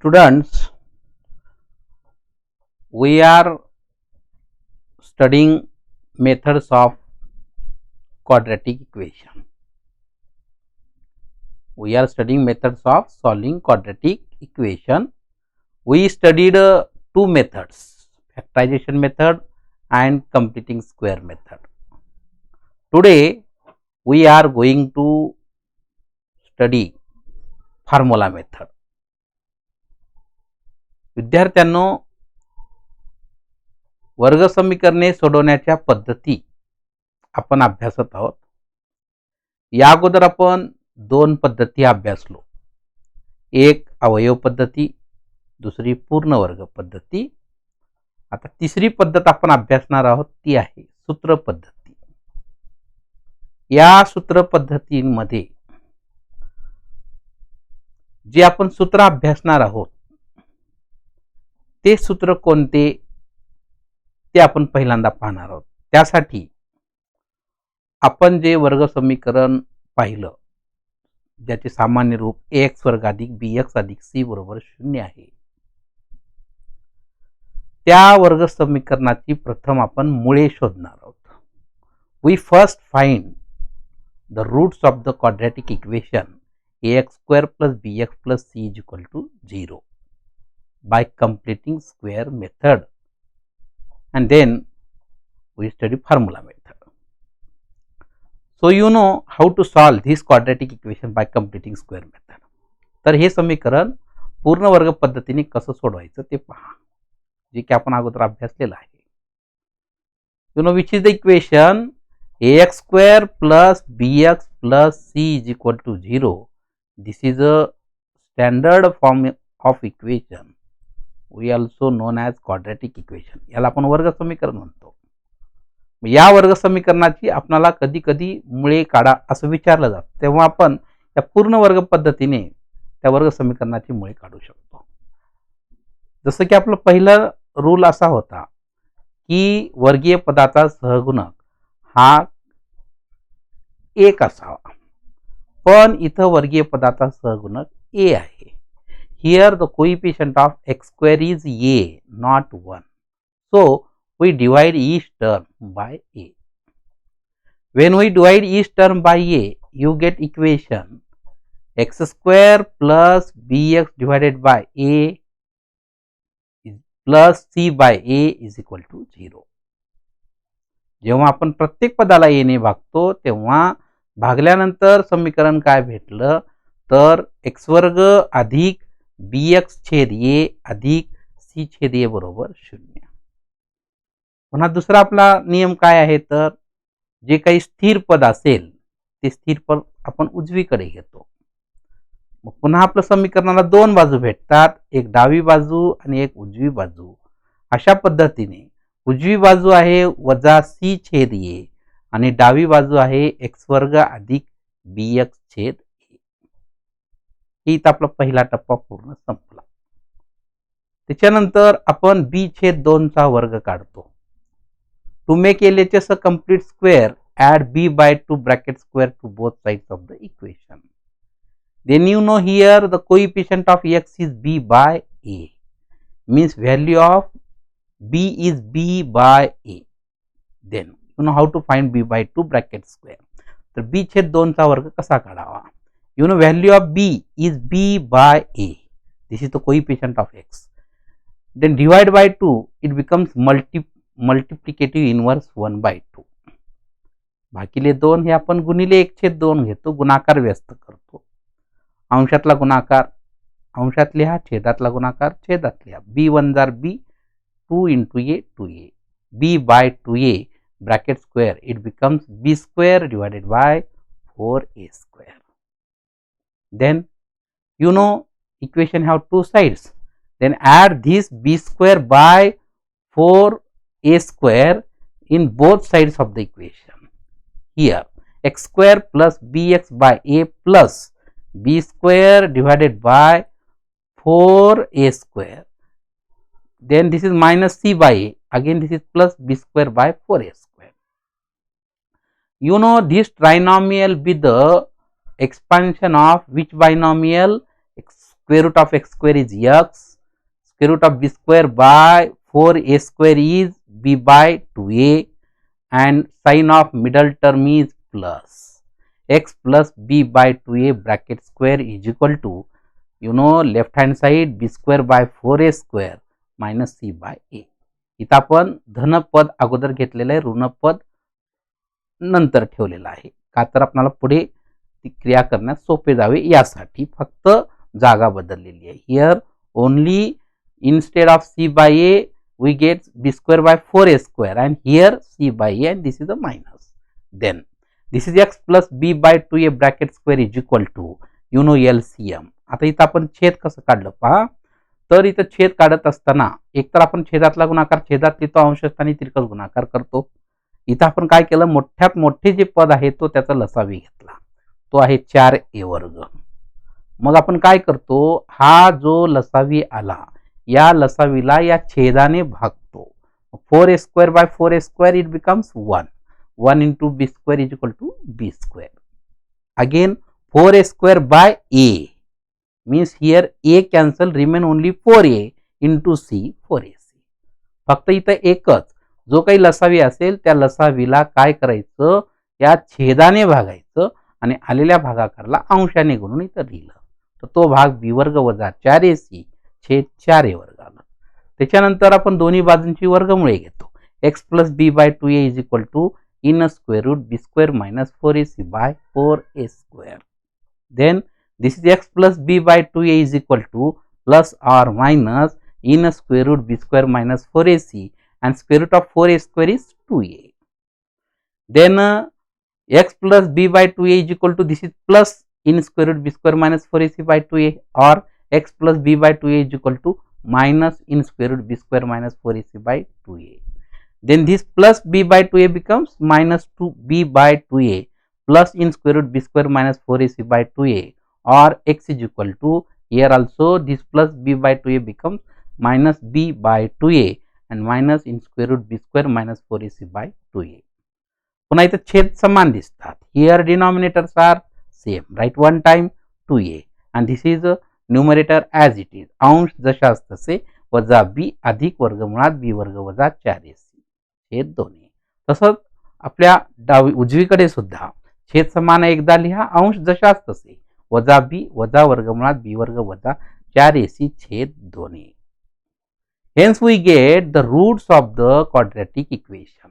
Students, we are studying methods of quadratic equation. We are studying methods of solving quadratic equation. We studied two methods, factorization method and completing square method. Today we are going to study formula method. विद्यार्थ्यांनो, वर्ग समीकरणे सोडवण्याच्या पद्धती आपण अभ्यासत आहोत. या अगोदर आपण दोन पद्धती अभ्यासलो. एक अवयव पद्धती, दुसरी पूर्ण वर्ग पद्धती. आता तिसरी पद्धत आपण अभ्यासणार आहोत ती आहे सूत्र पद्धती. या सूत्र पद्धतीमध्ये जे आपण सूत्र अभ्यासणार आहोत ते सूत्र कोणते ते आपण पहिल्यांदा पाहणार आहोत. त्यासाठी आपण जे वर्ग समीकरण पाहिलं ज्याचे सामान्य रूप ax वर्ग अधिक bx अधिक c बरोबर 0 आहे, त्या वर्ग समीकरणाची प्रथम आपण मुळे शोधणार आहोत. We first find the roots of the quadratic equation ax square plus bx plus c is equal to 0 by completing square method, and then we study formula method. So you know how to solve this quadratic equation by completing square method. तर हे समीकरण पूर्ण वर्ग पद्धतीने कसं सोडवायचं ते पहा, जे की आपण अगोदर अभ्यासलेलं आहे. You know which is the equation ax square plus bx plus c is equal to 0. This is a standard form of equation. We also known as quadratic equation. याला आपण वर्ग समीकरण म्हणतो. या वर्ग समीकरणाची आपल्याला कधी कधी मुळे काढा असं विचारलं जातं, तेव्हा आपण त्या पूर्ण वर्ग पद्धतीने त्या वर्ग समीकरणाची मुळे काढू शकतो. जसं की आपलं पहिला रूल असा होता की वर्गीय पदाचा सहगुणक हा 1 असावा, पण इथं वर्गीय पदाचा सहगुणक a आहे. Here the coefficient of x square is a, not 1. So we divide each term by a. When we divide each term by a, you get equation x square plus bx divided by a plus c by a is equal to 0. जेव्हा आपण प्रत्येक पदाला a ने भागतो तेव्हा भागल्यानंतर समीकरण काय भेटलं तर x वर्ग अधिक bx छेद a अधिक c छेद a बरोबर 0. पुन्हा दुसरा आपला नियम काय आहे तर जे काही स्थिर पद असेल ते स्थिर पद आपण उजवीकडे घेतो. मग पुन्हा आपल्या समीकरणाला दोन बाजू भेटतात, एक डावी बाजू आणि एक उजवी बाजू. अशा पद्धतीने उजवी बाजू आहे वजा c छेद a आणि डावी बाजू आहे x वर्ग अधिक bx छेद a. इथं आपला पहिला टप्पा पूर्ण संपला. त्याच्यानंतर आपण b छेद 2 चा वर्ग काढतो. To make LHS a complete square, add b by 2 bracket square to both sides of the equation. Then you know here the coefficient of x is b by a, means value of b is b by a. Then you know how to find b by 2 bracket square. तर b छेद 2 चा वर्ग कसा काढावा? You know value of b is b by a. This is the coefficient of x. Then divide by 2, it becomes multiplicative inverse 1 by 2. भागिले 2 हे आपण गुणिले 1 छेद 2 घेतो, गुणाकार व्यस्त करतो. अंशातला गुणाकार अंशात लिहा, छेदातला गुणाकार छेदात लिहा. b 1 jar b, 2 into a 2a, b by 2a bracket square, it becomes b square divided by 4a square. Then you know equation have two sides. Then add this b square by 4a square in both sides of the equation. Here x square plus bx by a plus b square divided by 4a square. Then this is minus c by a. Again this is plus b square by 4a square. You know this trinomial be the expansion of which binomial? X square root of x square is x, square root of b square by 4a square is b by 2a, and sign of middle term is plus x plus b by 2a bracket square is equal to, left hand side b square by 4a square minus c by a. इथं आपण धनपद अगोदर घेतलेलं आहे, ऋणपद नंतर ठेवलेलं आहे, का तर आपल्याला पुढे ती क्रिया करण्यास सोपे जावे यासाठी फक्त जागा बदललेली आहे. Here only instead of c by a we get b square by 4a square, and here c by a, and this is a minus. Then this is x plus b by 2a bracket square is equal to, LCM. आता इथं आपण छेद कसं काढलं पहा. तर इथं छेद काढत असताना एकतर आपण छेदातला गुणाकार छेदातली तो अंशस्थानी तिरकस गुणाकार करतो. इथं आपण काय केलं, मोठ्यात मोठे जे पद आहे तो त्याचा लसावी घेतला, तो आहे 4a वर्ग. मग आपण काय करतो, हा जो लसावी आला या लसावीला या छेदाने भागतो. 4a square by 4a square it becomes 1. 1 into b square is equal to b square. Again 4a square by a means here a cancel, remain only 4a into c 4ac. फक्त इथं एकच, जो काही लसावी असेल त्या लसावीला काय करायचं, या छेदाने भागायचं आणि आलेल्या भागाकारला अंशाने गुणून इथं लिहिलं, तर तो भाग b वर्ग वजा 4ac छेद 4a वर्ग आला. त्याच्यानंतर आपण दोन्ही बाजूंची वर्गमुळे घेतो. x plus b by 2a is equal to in square root b square minus 4ac by 4a square. Then this is x plus b by 2a is equal to plus or minus in square root b square minus 4ac, and square root of 4a square is 2a. Then x plus b by 2a is equal to, this is plus in square root b square minus 4ac by 2a, or x plus b by 2a is equal to minus in square root b square minus 4ac by 2a. Then this plus b by 2a becomes minus 2b by 2a plus in square root b square minus 4ac by 2a, or x is equal to, here also this plus b by 2a becomes minus b by 2a and minus in square root b square minus 4ac by 2a. पुन्हा इथे छेद समान दिसतात. Here denominators are same. Write one time 2a and this is a numerator as it is. अंश जशास तसे वजा b अधिक वर्गमुळात b वर्ग वजा 4ac छेद 2a. तसंच आपल्या उजवीकडे सुद्धा छेद समान एकदा लिहा, अंश जशास तसे वजा b वजा वर्गमुळात b वर्ग वजा 4ac छेद 2a. Hence we get the roots of the quadratic equation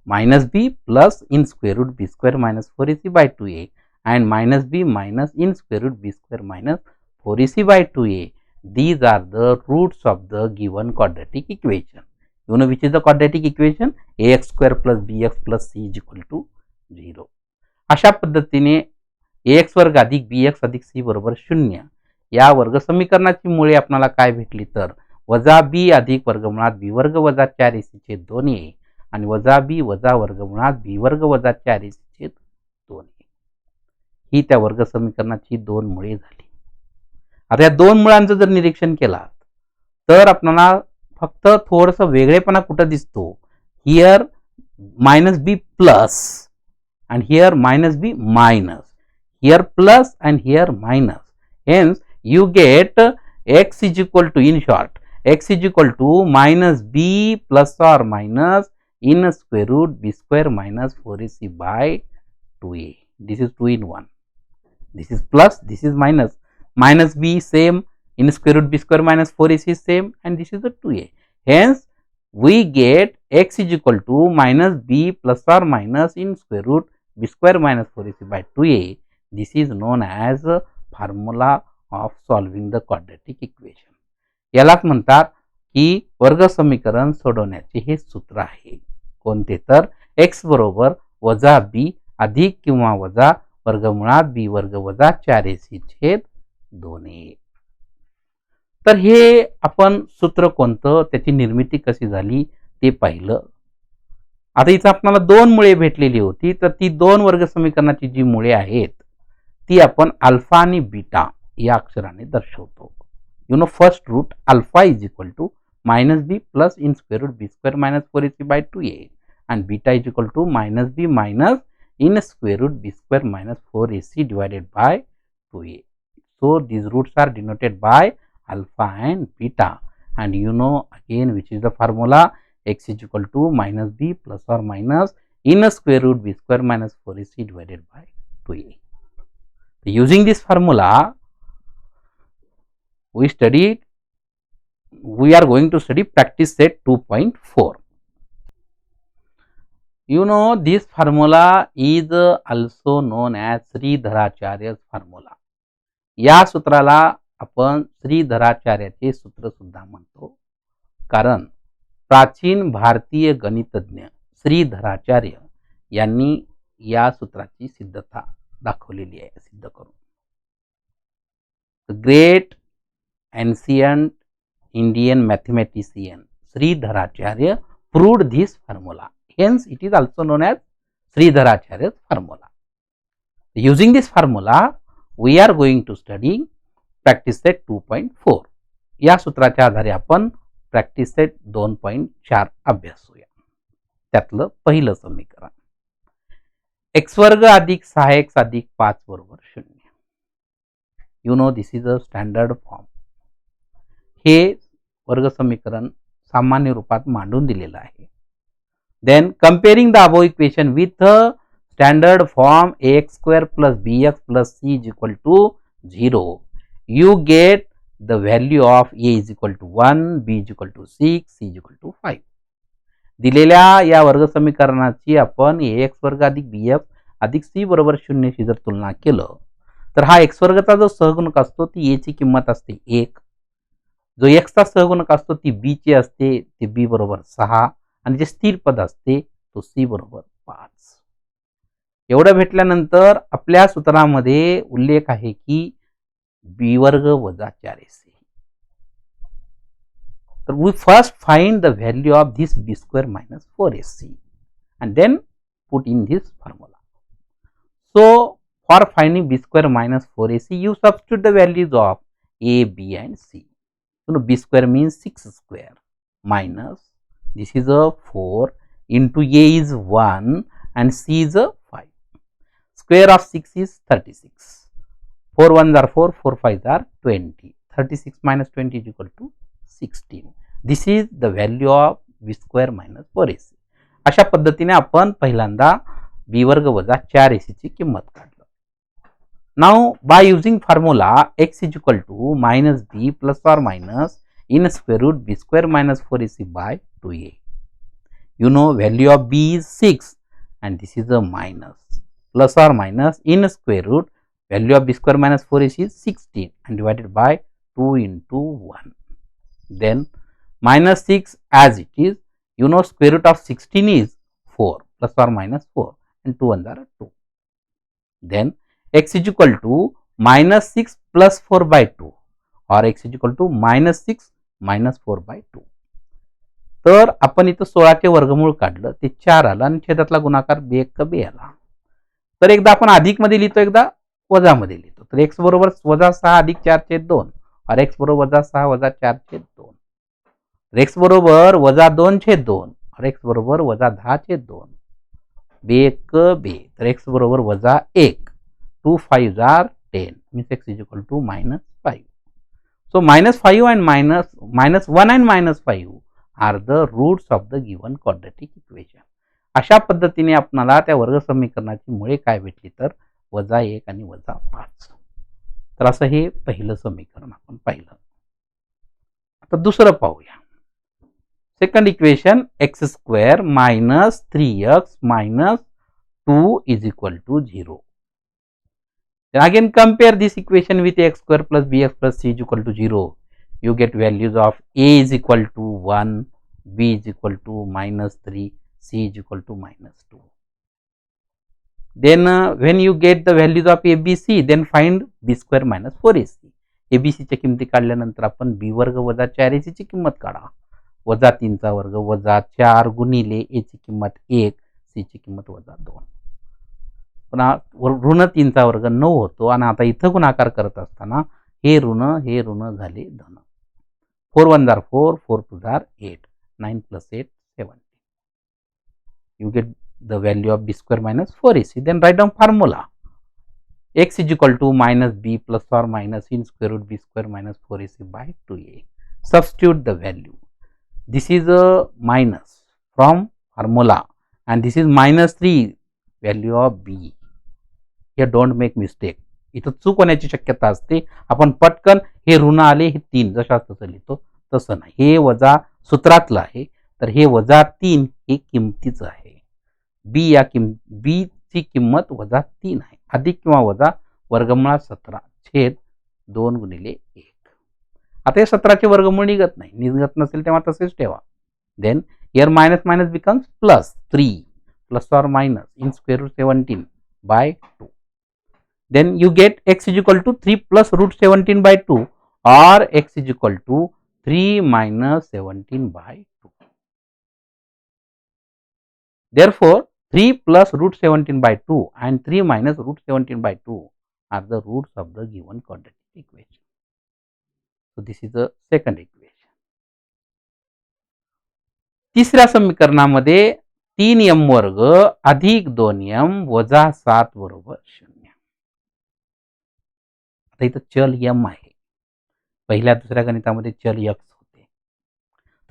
minus b plus in square root b square minus 4ac by 2a and minus b minus in square root b square minus 4ac by 2a. These are the roots of the given quadratic equation. You know which is the quadratic equation? ax square plus bx plus c is equal to 0. अशा पद्धतीने ax वर्ग अधिक bx अधिक c बरोबर 0 या वर्ग समीकरणाची मुळे आपल्याला काय भेटली, तर वजा b अधिक वर्गमुळात b वर्ग वजा 4ac छेद 2a आणि वजा b वजा वर्गमुळात b वर्ग वजा 4ac छेद 2a. ही त्या वर्ग समीकरणाची दोन मुळे झाली. आता या दोन मुळांचं जर निरीक्षण केला तर आपल्याला फक्त थोडंसं वेगळेपणा कुठं दिसतो. Here minus B plus and here minus b minus, here plus and here minus. Hence you get x is equal to, in short, x is equal to minus b plus or minus in square root b square minus 4ac by 2a. This is 2 in 1. This is plus, this is minus. Minus b same, in square root b square minus 4ac is same, and this is the 2a. Hence we get x is equal to minus b plus or minus in square root b square minus 4ac by 2a. This is known as formula of solving the quadratic equation. यालाच म्हणतात की वर्ग समीकरण सोडवण्याचे हे सूत्र आहे. कोणते, तर x बरोबर वजा b अधिक किंवा वजा वर्गमुळात b वर्ग वजा 4ac छेद 2a. तर हे आपण सूत्र कोणतं, त्याची निर्मिती कशी झाली ते पाहिलं. आता इथं आपल्याला दोन मुळे भेटलेली होती, तर ती दोन वर्ग समीकरणाची जी मुळे आहेत ती आपण अल्फा आणि बीटा या अक्षराने दर्शवतो. First root alpha is equal to minus B plus in square root B square minus 4ac by 2a and beta is equal to minus B minus in square root B square minus 4ac divided by 2a. So these roots are denoted by alpha and beta. And you know again which is the formula, x is equal to minus b plus or minus in square root b square minus 4ac divided by 2a. Using this formula, we are going to study practice set 2.4. You know this formula is also known as Sridharacharya's formula. या सूत्राला आपण श्रीधराचार्याचे सूत्र सुद्धा म्हणतो, कारण प्राचीन भारतीय गणितज्ञ श्रीधराचार्य यांनी या सूत्राची सिद्धता दाखवलेली आहे. सिद्ध करून great ancient Indian mathematician Sridharacharya proved this formula. Hence, it is also known as Sridharacharya's formula. Using this formula, we are going to study practice set 2.4. या सूत्राच्या आधारे आपण practice set 2.4 अभ्यासूया. त्यातलं पहिलं समीकरण x वर्ग अधिक 6x अधिक 5 बरोबर 0. You know this is a standard form. हे वर्ग समीकरण सामान्य रूपात मांडून दिलेलं आहे. Then comparing the above equation with standard form ax square plus bx plus c is equal to 0, you get the value of a is equal to 1, b is equal to 6, c is equal to 5. दिलेल्या या वर्ग समीकरणाची आपण ax वर्ग अधिक bx अधिक c बरोबर 0 शी जर तुलना केलं तर हा x वर्गाचा जो सहगुणक असतो ती a ची किंमत असते 1, जो x चा सहगुणक असतो ती b ची असते, ते b बरोबर 6 आणि जे स्थिर पद असते तो c बरोबर 5. एवढं भेटल्यानंतर आपल्या सूत्रामध्ये उल्लेख आहे की b वर्ग वजा 4ac. तर we first find the value of this b square minus 4ac and then put in this formula. So for finding b square minus 4ac you substitute the values of a, b and c. So b square means 6 square minus this is a 4 into a is 1 and c is a 5. Square of 6 is 36. 4 1s are 4, 4 5s are 20. 36 minus 20 is equal to 16. This is the value of b square minus 4ac. अशा पद्धतीने आपण पहिल्यांदा b वर्ग वजा 4ac ची किंमत काढली. Now by using formula x is equal to minus b plus or minus in square root b square minus 4ac by 2a. You know value of b is 6 and this is a minus plus or minus in square root value of b square minus 4ac is 16 and divided by 2 into 1. Then minus 6 as it is, you know square root of 16 is 4 plus or minus 4 and 2 1s are 2. Then x is equal to minus 6 plus 4 by 2 or x is equal to minus 6 minus 4 by 2. तर आपण इथं 16 चे वर्गमूळ काढलं ते 4 आलं आणि छेदातला गुणाकार b एक b आला. तर एकदा आपण अधिक मध्ये लिहितो, एकदा वजा मध्ये लिहितो. तर x बरोबर वजा 6 अधिक 4 छेद 2 और x बरोबर वजा 6 वजा 4 छेद 2. x बरोबर वजा 2 छेद 2 और x बरोबर वजा 10 छेद 2. b एक b. तर x बरोबर वजा 1. 2 5s are 10 means x is equal to minus 5. So minus 5 and minus 1 and minus 5 are the roots of the given quadratic equation. अशा पद्धतीने आपल्याला त्या वर्ग समीकरणाची मुळे काय भेटली तर वजा 1 आणि वजा 5. तर असं हे पहिलं समीकरण आपण पाहिलं. आता दुसरं पाहूया. Second equation x square minus 3x minus 2 is equal to 0. Then again compare this equation with x square plus bx plus c is equal to 0. You get values of a is equal to 1, b is equal to minus 3, c is equal to minus 2. Then when you get the values of a, b, c, then find b square minus 4ac. a, b, c च्या किमती काढल्यानंतर आपण b वर्ग वजा 4ac ची किंमत काढा. वजा 3 चा वर्ग वजा 4 गुणिले a ची किंमत 1, c ची किंमत वजा 2. पुन्हा ऋण 3 चा वर्ग 9 होतो आणि आता इथं गुणाकार करत असताना हे ऋण झाले धन. 4 1s are 4, 4 2s are 8, 9 plus 8 17. You get the value of b square minus 4ac. Then write down formula. x is equal to minus b plus or minus in square root b square minus 4ac by 2a. Substitute the value. This is a minus from formula and this is minus 3 value of b. Here don't make mistake. इथं चूक होण्याची शक्यता असते. आपण पटकन हे ऋण आले हे 3 जशा तसं लिहितो तसं नाही. हे वजा सूत्रातलं आहे तर हे वजा 3 हे किमतीचं आहे. बी या बी ची किंमत वजा 3 आहे. अधिक किंवा वजा वर्गमुळात 17 छेद 2 गुणिले 1. आता हे 17चे वर्गमूळ निघत नाही. निघत नसेल तेव्हा तसेच ठेवा. Then here minus minus becomes plus 3 plus or minus in square root 17 by 2. Then you get x is equal to 3 plus root 17 by 2 or x is equal to 3 minus 17 by 2. Therefore, 3 plus root 17 by 2 and 3 minus root 17 by 2 are the roots of the given quadratic equation. So, this is the second equation. तिसऱ्या समीकरणामध्ये 3m वर्ग अधिक 2m वजा 7 बरोबर 0. आता इथं चल m आहे. पहिल्या दुसऱ्या गणितामध्ये चल x होते.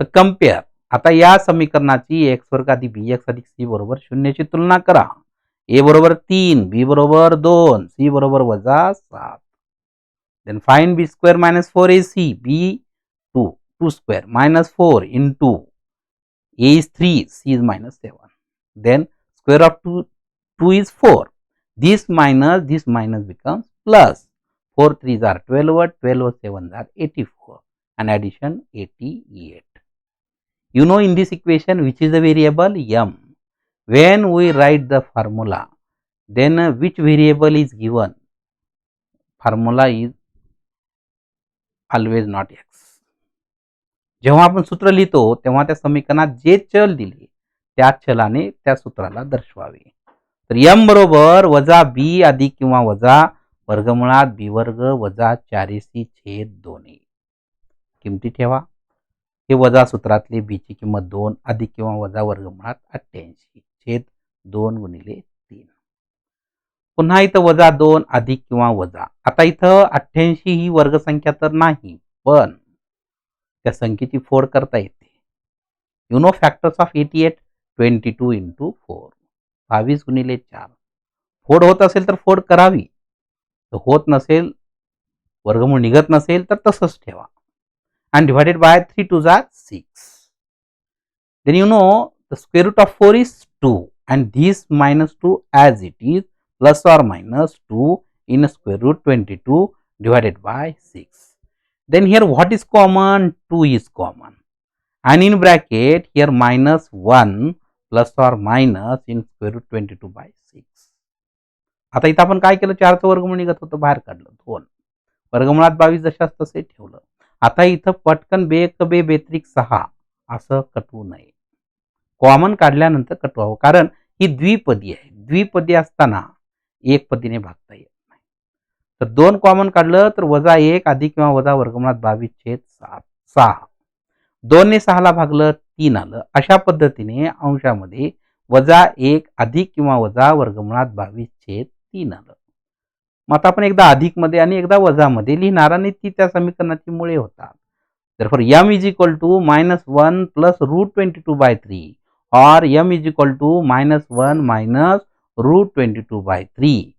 तर कंपेअर आता या समीकरणाची x वर्ग अधिक bx अधिक c बरोबर 0 ची तुलना करा. a बरोबर 3, b बरोबर 2, c बरोबर वजा 7. Then find b square minus 4ac, b 2 square minus 4 into a is 3, c is minus 7. Then square of 2 is 4. This minus becomes plus. 4 3s are 12, 12 7s are 84 and addition 88. You know in this equation which is the variable? M. When we write the formula, then which variable is given? Formula is always not x. जेव्हा आपण सूत्र लिहितो तेव्हा त्या समीकरणात जे चल दिले त्या चलाने त्या सूत्राला दर्शवावे. तर m बरोबर वजा b अधिक किंवा वजा वर्गमुळात b वर्ग वजा 4ac छेद 2a. किमती ठेवा. हे वजा सूत्रातले b ची किंमत 2 अधिक किंवा वजा वर्गमुळात 88 छेद 2 गुणिले 3. पुन्हा इथं वजा 2 अधिक किंवा वजा. आता इथं 88 ही वर्गसंख्या तर नाही पण त्या संख्येची फोड करता येते. You know factors of 88? 22 into 4 22 गुणिले 4. फोड होत असेल तर फोड करावी. होत नसेल वर्गमूळ निघत नसेल तर तसंच ठेवा. and divided by 3 2s are 6. Then you know the square root of 4 is 2 and this minus 2 as it is plus or minus 2 in square root 22 divided by 6. Then here what is common? 2 is common. And in bracket here minus 1 plus or minus in square root 22 by 6. आता इथं आपण काय केलं? 4 चं वर्गमूळ निघत होतं बाहेर काढलं 2. वर्गमुळात 22 जशास तसे ठेवलं. आता इथं पटकन बेक बे बेत्रिक 6 असं कटवू नये. कॉमन काढल्यानंतर कटवावं कारण ही द्विपदी आहे. द्विपदी असताना एक पदीने भागता येत नाही. तर 2 कॉमन काढलं तर वजा 1 अधिक किंवा वजा वर्गमुळात 22 छेद 6. 2 ने 6 ला भागलं 3 आलं. अशा पद्धतीने अंशामध्ये वजा 1 अधिक किंवा वजा वर्गमुळात 22 छेद 3 आलं. मग आता आपण एकदा अधिक मध्ये आणि एकदा वजा मध्ये लिहिणार आणि ती त्या समीकरणाची मुळे होतात. Therefore m is equal to minus 1 plus root 22 by 3 or m is equal to minus 1 minus root 22 by 3.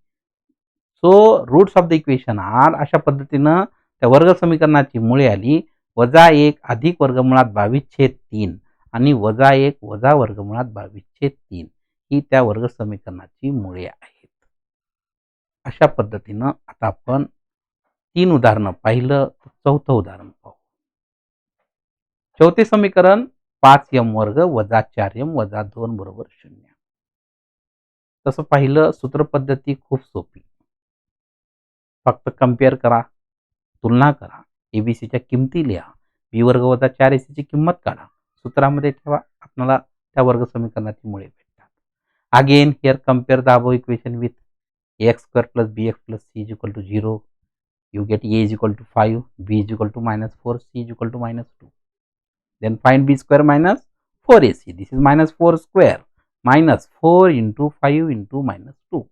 So roots of the equation are अशा पद्धतीनं त्या वर्ग समीकरणाची मुळे आली वजा 1 अधिक वर्गमुळात 22 छेद 3 आणि वजा 1 वजा वर्गमुळात 22 छेद 3 ही त्या वर्ग समीकरणाची मुळे आहेत. अशा पद्धतीनं आता आपण 3 उदाहरणं पाहिलं. चौथं उदाहरण पाहू. चौथे समीकरण 5m वर्ग वजा 4m वजा 2 बरोबर 0. तसं पाहिलं सूत्र पद्धती खूप सोपी. फक्त कंपेअर करा, तुलना करा, एबीसीच्या किमती लिहा, बी वर्ग वजा 4ac ची किंमत काढा, सूत्रामध्ये ठेवा. आपल्याला त्या वर्ग समीकरणाची मुळे भेटतात. Again here compare the above equation with ax square plus bx plus c is equal to 0. You get a is equal to 5, b is equal to minus 4, c is equal to minus 2. Then find b square minus 4ac. This is minus 4 square minus 4 into 5 into minus 2.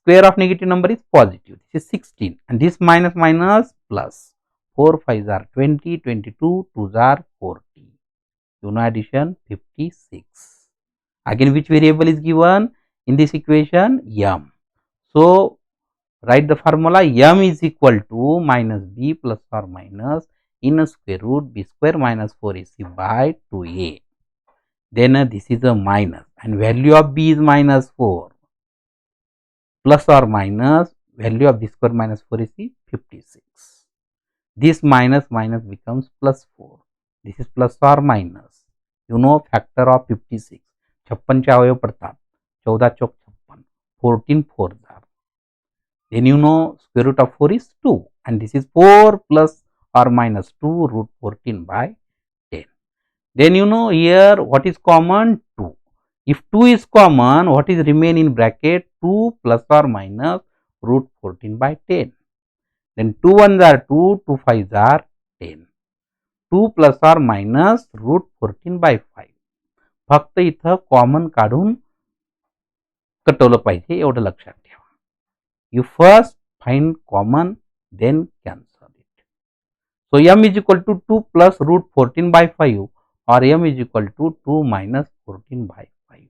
square of negative number is positive. This is 16 and this minus minus plus. 4 5s are 20, 22 2s are 40. You know addition 56. Again which variable is given in this equation? M. So write the formula M is equal to minus B plus or minus in square root B square minus 4AC by 2A. Then this is a minus and value of B is minus 4 plus or minus value of B square minus 4 is 56. This minus minus becomes plus 4. This is plus or minus. You know factor of 56. 56 चे अवयव पडतात 14 चौक 56. 14 4s are. Then you know square root of 4 is 2 and this is 4 plus or minus 2 root 14 by 10. Then you know here what is common? 2. If 2 is common, what is remain in bracket? 2 plus or minus root 14 by 10. Then 2 1s are 2, 2 5s are 10. 2 plus or minus root 14 by 5. फक्त इथं common काढून कटवलं पाहिजे एवढं लक्षात ठेवा. You first find common, then cancel it. So m is equal to 2 plus root 14 by 5 or m is equal to 2 minus 14 by 5.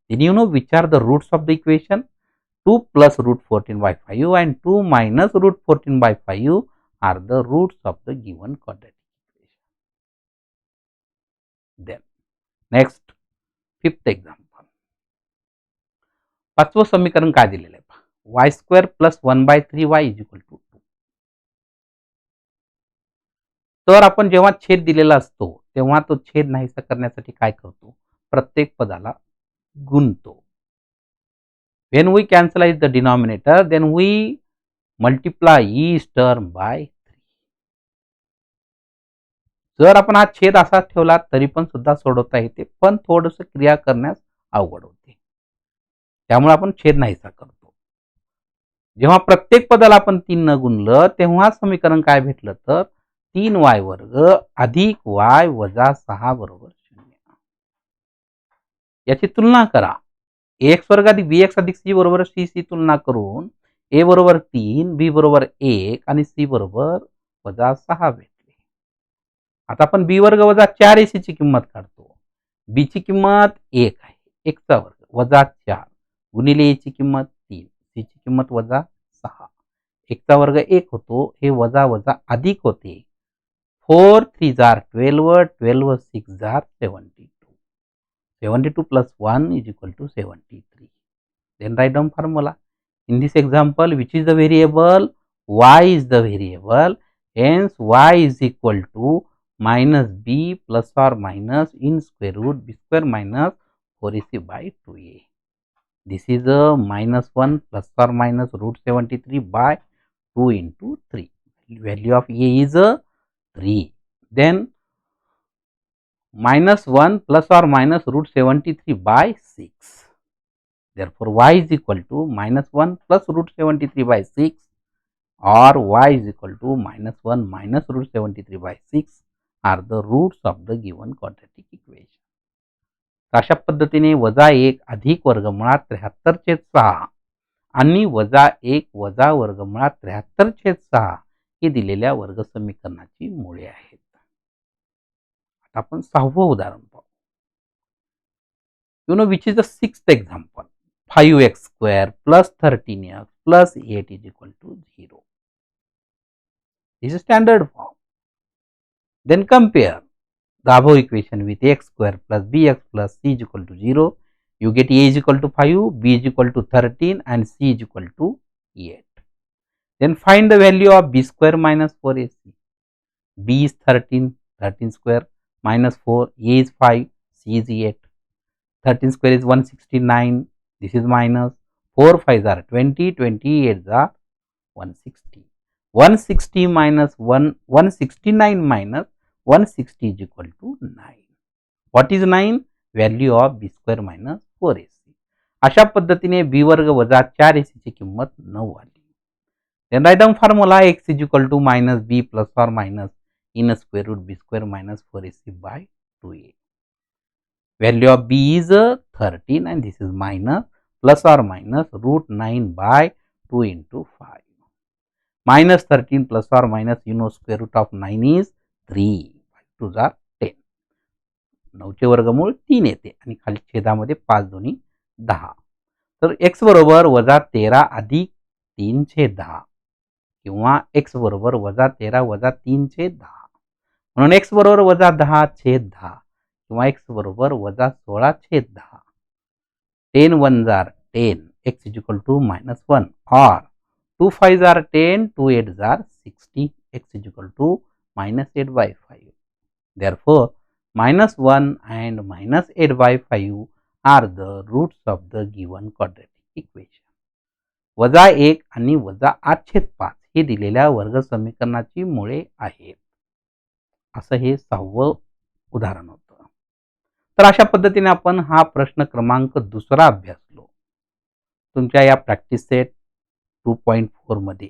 Then you know which are the roots of the equation? 2 plus root 14 by 5 and 2 minus root 14 by 5 are the roots of the given quadratic equation. Then next fifth example. पाचवं समीकरण काय दिलेलं आहे? y square plus 1 by 3y is equal to 2. तर आपण जेव्हा छेद दिलेला असतो तेव्हा तो छेद नाहीसा करण्यासाठी काय करतो? प्रत्येक पदाला गुणतो. When we cancelize the denominator, then we multiply each term by 3. जर आपण हा छेद असा ठेवला तरी पण सुद्धा सोडवता येते, पण थोडस क्रिया करण्यास अवघड होते. त्यामुळे आपण छेद नाहीसा करतो. जेव्हा प्रत्येक पदाला आपण 3 न गुणलं तेव्हा समीकरण काय भेटलं तर 3y वर्ग अधिक y वजा 6 बरोबर 0. याची तुलना करा. ax वर्ग अधिक bx अधिक c बरोबर c तुलना करून a बरोबर 3, b बरोबर 1 आणि c बरोबर वजा 6 भेटले. आता आपण b वर्ग वजा 4ac ची किंमत काढतो. b ची किंमत 1 आहे. x चा वर्ग वजा 4 गुणिले a ची किंमत 3, c ची किंमत वजा 6. x चा वर्ग 1 होतो. हे वजा वजा अधिक होते. 4 3s are 12, 12 6s are 72. 72 plus 1 is equal to 73. Then write down formula. In this example, which is the variable? Y is the variable. Hence, y is equal to minus b plus or minus in square root b square minus 4ac by 2a. This is a minus 1 plus or minus root 73 by 2 into 3. Value of a is a 3. Then minus 1 plus or minus root 73 by 6. Therefore, y is equal to minus 1 plus root 73 by 6 or y is equal to minus 1 minus root 73 by 6 are the roots of the given quadratic equation. अशा पद्धतीने वजा 1 अधिक वर्गमुळात 73/6 आणि वजा 1 वजा वर्गमुळात 73/6 हे दिलेल्या वर्ग समीकरणाची मूळे आहेत. आता आपण 6वं उदाहरण पाहू. You know which is the 6th example? 5x square plus 13x plus 8 is equal to 0. This is standard form. Then compare the above equation with x square plus bx plus c is equal to 0. You get a is equal to 5, b is equal to 13 and c is equal to 8. Then find the value of b square minus 4ac. b is 13, 13 square minus 4, a is 5, c is 8. 13 square is 169, this is minus 4 5s are 20, 28s are 160. 160 minus 169 minus 160 is equal to 9. What is 9? Value of b square minus 4ac. अशा पद्धतीने b वर्ग वजा 4ac ची किंमत 9 आली. Then write down formula x is equal to minus b plus or minus in square root b square minus 4ac by 2a. Value of b is 13 and this is minus plus or minus root 9 by 2 into 5. Minus 13 plus or minus, square root of 9 is 3. 5 2s are 10. 9चे वर्गमूळ 3 येते आणि खाली छेदामध्ये 5 दोन्ही 10. तर x बरोबर वजा 13 अधिक 3 छेद 10 किंवा x बरोबर वजा 13 वजा 3 छेद 10. म्हणून x बरोबर वजा 10 छेद 10 किंवा x बरोबर वजा 16 छेद 10. 10 1s are 10, x is equal to -1, or 2 5s are 10, 2 8s are 60, x is equal to -8 by 5. Therefore, -1 and -8 by 5 are the roots of the given quadratic equation. वजा 1 आणि वजा 8 छेद 5 हे दिलेल्या वर्ग समीकरणाची मुळे आहेत. असं हे 6वं उदाहरण होतं. तर अशा पद्धतीने आपण हा प्रश्न क्रमांक 2 अभ्यासलो. तुमच्या या प्रॅक्टिस सेट 2.4 मध्ये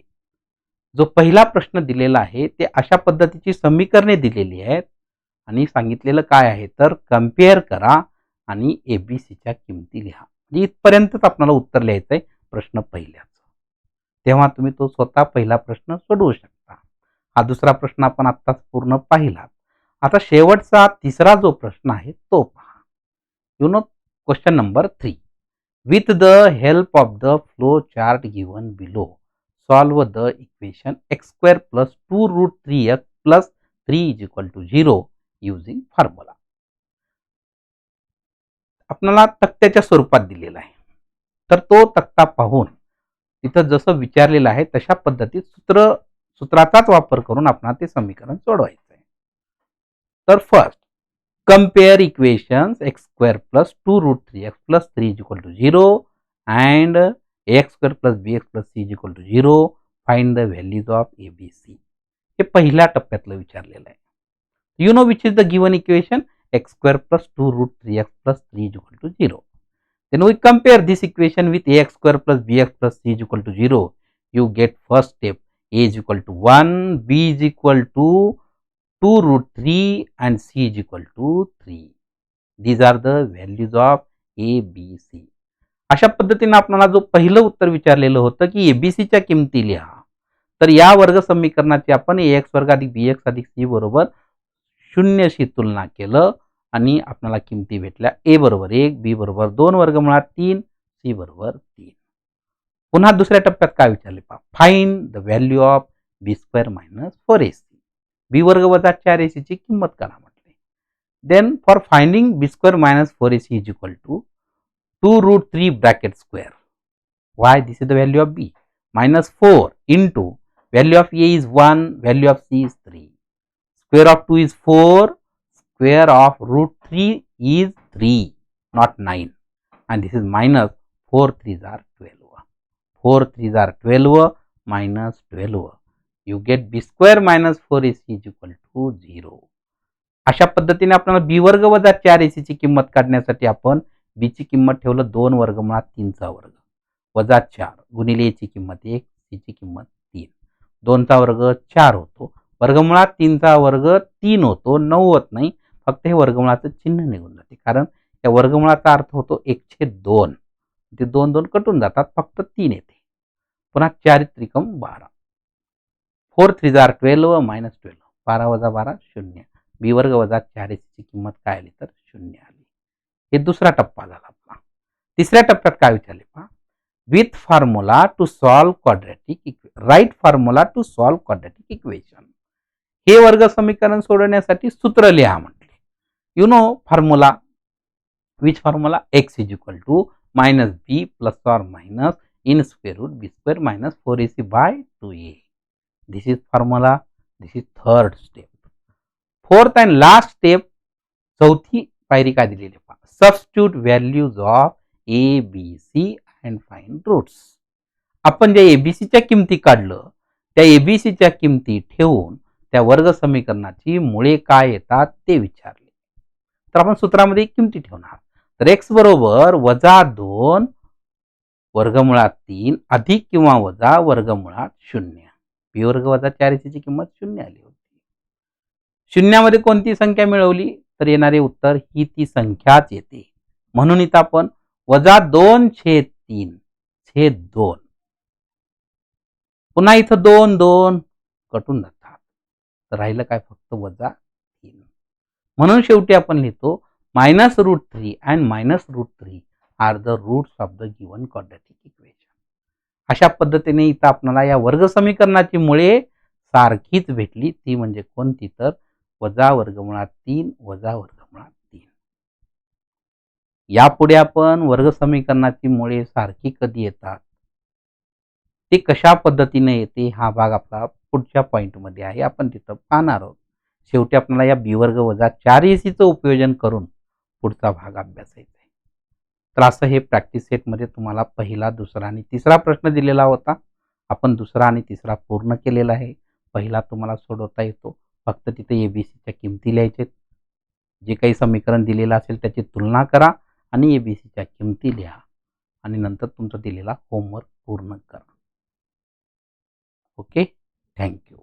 जो पहिला प्रश्न दिलेला आहे ते अशा पद्धतीची समीकरणे दिलेली आहेत आणि सांगितलेलं काय आहे तर कंपेअर करा आणि एबीसीच्या किमती लिहा. इथपर्यंतच आपल्याला उत्तर लिहायचं आहे प्रश्न पहिल्याचं. तेव्हा तुम्ही तो स्वतः पहिला प्रश्न सोडवू शकता. हा दुसरा प्रश्न आपण आत्ताच पूर्ण पाहिला. आता शेवटचा तिसरा जो प्रश्न आहे तो पहा. Question number 3. With the help of the flow chart given below, solve the equation x square plus 2 root 3x plus 3 is equal to 0 using formula. आपल्याला तक्त्याच्या स्वरूपात दिलेला आहे. तर तो तक्ता पाहून तिथं जसं विचारलेलं आहे तशा पद्धतीत सूत्राचाच वापर करून आपण ते समीकरण सोडवायचं आहे. तर first compare equations x square plus 2 root 3x plus 3 is equal to 0 and ax square plus bx plus c is equal to 0. Find the values of ABC. हे पहिल्या टप्प्यातलं विचारलेलं आहे. You know which is the given equation? X square plus 2 root 3x plus 3 is equal to 0. Then we compare this equation with ax square plus bx plus c is equal to 0. You get first step a is equal to 1, b is equal to 2 root 3 and c is equal to 3. These are the values of a, b, c. अशा पद्धतीने आपल्याला जो पहिलं उत्तर विचारलेलं होतं की एबीसीच्या किमती लिहा. तर या वर्ग समीकरणाची आपण ax वर्ग अधिक bx अधिक c बरोबर 0 शी तुलना केलं आणि आपल्याला किमती भेटल्या. a बरोबर 1, b बरोबर 2 वर्गमुळात 3, c बरोबर 3. पुन्हा दुसऱ्या टप्प्यात काय विचारले पहा. Find the value of b square minus 4ac. B वर्ग वजा 4ac ची किंमत करा म्हटले. Then for finding B square minus 4ac is equal to 2 root 3 bracket square. Why? This is the value of b. Minus 4 into value of a is 1, value of c is 3. Square of 2 is 4, square of root 3 is 3, not 9. And this is minus 4 3s are 12. 4 3s are 12 minus 12. You get b square minus 4ac is equal to 0. अशा पद्धतीने आपल्याला b वर्ग वजा 4ac ची किंमत काढण्यासाठी आपण b ची किंमत ठेवलं 2 वर्गमुळात 3 चा वर्ग वजा 4 गुणिले a ची किंमत 1, c ची किंमत 3. 2 चा वर्ग 4 होतो. वर्गमुळात 3 चा वर्ग 3 होतो. 9 होत नाही. फक्त हे वर्गमुळाचं चिन्ह निघून जाते कारण या वर्गमुळाचा अर्थ होतो 1/2. ते 2 2 कटून जातात. फक्त 3 येते. पुन्हा 4 त्रिकम 12. 4 3s are 12 minus 12. 12 वजा 12 0. बी वर्ग वजा 4ac ची किंमत काय आली तर 0 आली. हे दुसरा टप्पा झाला आपला. तिसऱ्या टप्प्यात काय विचारले पहा. With formula to solve quadratic right formula to solve quadratic equation. हे वर्ग समीकरण सोडवण्यासाठी सूत्र लिहा म्हटले. You know formula. Which formula. x is equal to minus B plus or minus in square root B square minus 4ac by 2a. This is formula. This is third step. Fourth and last step. चौथी पायरी काय दिलेली पहा. Substitute values of a, b, c and find roots. आपण जे abc च्या किमती काढलं त्या abc च्या किमती ठेवून त्या वर्ग समीकरणाची मुळे काय येतात ते विचारले. तर आपण सूत्रामध्ये किमती ठेवणार. तर x बरोबर वजा 2 वर्गमुळात 3 अधिक किंवा वजा वर्गमुळात 0. बी वर्ग वजा 4ac ची किंमत 0 आली होती. शून्यामध्ये कोणती संख्या मिळवली तर येणारे उत्तर ही ती संख्याच येते. म्हणून इथं आपण वजा 2/3 3/2. पुन्हा इथं 2 कटून जातात. तर राहिलं काय फक्त -3. म्हणून शेवटी आपण लिहितो -√3 and -√3 are the roots of the given quadratic equation. अशा पद्धतीने इथं आपल्याला या वर्ग समीकरणाची मुळे सारखीच भेटली. ती म्हणजे कोणती तर -√3 -√3. यापुढे आपण वर्ग समीकरणाची मुळे सारखी कधी येतात, ते कशा पद्धतीने येते, हा भाग आपला पुढच्या पॉइंटमध्ये आहे. आपण तिथं पाहणार आहोत. शेवटी आपल्याला या बी वर्ग वजा 4ac उपयोजन करून पुढचा भाग अभ्यासायचा आहे. तर असं हे प्रॅक्टिस सेटमध्ये तुम्हाला पहिला, दुसरा आणि तिसरा प्रश्न दिलेला होता. आपण दुसरा आणि तिसरा पूर्ण केलेला आहे. पहिला तुम्हाला सोडवता येतो. फक्त तिथे एबीसीच्या किमती लिहायच्या. जे काही समीकरण दिलेलं असेल त्याची तुलना करा आणि एबीसीच्या किमती लिहा आणि नंतर तुमचा दिलेला होमवर्क पूर्ण करा. Okay, thank you.